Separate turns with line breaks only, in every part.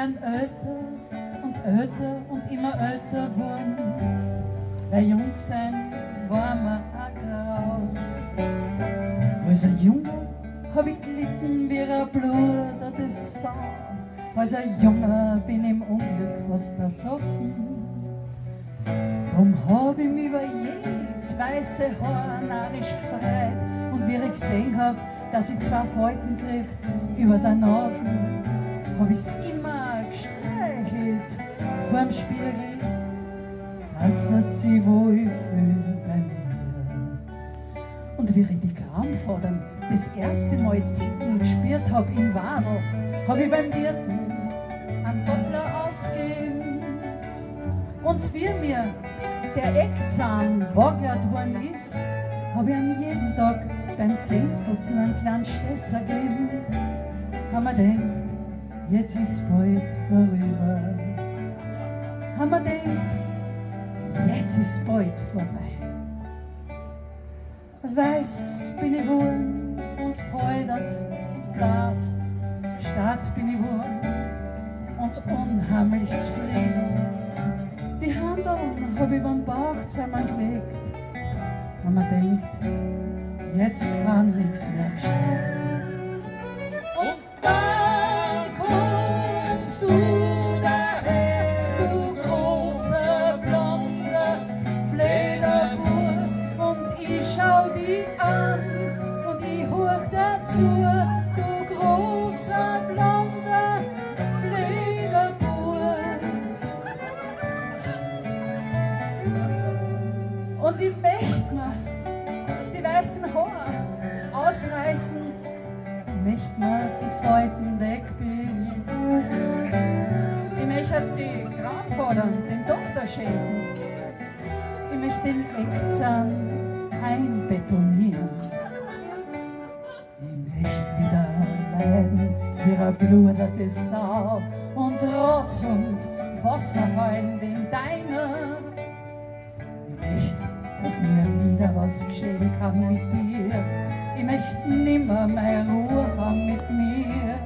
werden älter und immer älter wurden. Weil jung sein war mir auch graus. Als ein Junge hab ich gelitten wie ein blutertes Sau. Als ein Junge bin ich im Unglück fast ersoffen. Drum hab ich mich über jedes weiße Haar narrisch gefreut. Und wie ich gesehen hab, dass ich 2 Falten krieg über der Nase, hab ich's immer gestreichelt vorm Spiegel, dass es sich wohlfühlt bei mir. Und wie ich die Krampfadern das erste Mal ticken gespürt hab im Wadel, hab ich beim Wirten einen Doppler ausgegeben. Und wie mir der Eckzahn wagert worden ist, hab ich ihm jeden Tag beim Zähneputzen einen kleinen Stesser gegeben. Haben wir gedacht, jetzt ist bald vorüber. Haben wir gedacht, jetzt ist bald vorbei. Weiß bin ich wohl und feudert und blatt. Stadt bin ich wohl und unheimlich zufrieden. Die Handeln hab ich beim Bauch zusammengelegt. Und man denkt, jetzt kann nichts mehr geschehen. Und dann kommst du daher, du großer, blonder, bläder Bub. Und ich schau dich an und ich hoch dazu, du großer, blonder, bläder Bub. Und ich möchte mir die weißen Haare ausreißen, möchte mir die Falten wegbiegen. Ich möchte die Krampfadern dem Doktor schenken. Ich möchte den Eckzahn einbetonieren. Ich möchte wieder leiden wie eine bluterte Sau und Rotz und Wasser heulen wegen deiner. Ich möchte, dass mir wieder was geschehen kann mit dir. Ich möchte nimmer mehr Ruhe haben mit mir.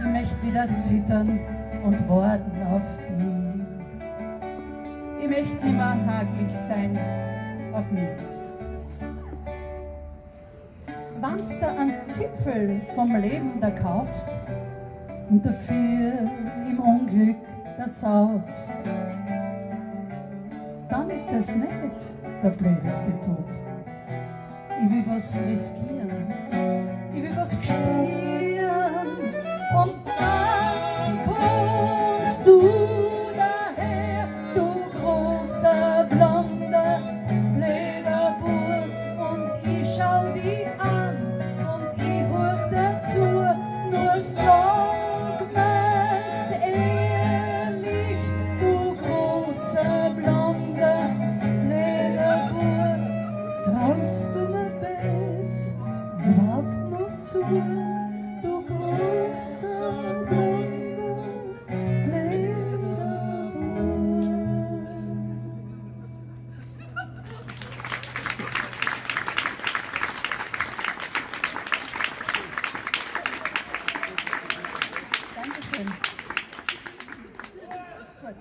Ich möchte wieder zittern und warten auf dich. Ich möchte nimmer hagelig sein auf mich. Wenn's da einen Zipfel vom Leben da kaufst und dafür im Unglück da saufst, dann ist das nicht der blödeste Tod. Ich will was riskieren, ich will was spüren. Und dann kommst du daher, du großer, blonder, bläder Bub. Und ich schau dich an und ich hoch dazu, nur sag mir's ehrlich, du großer, blonder, bläder Bub. Traust du mir das überhaupt noch zu, du großer, blonder, bläder Bub? Dankeschön. Gut.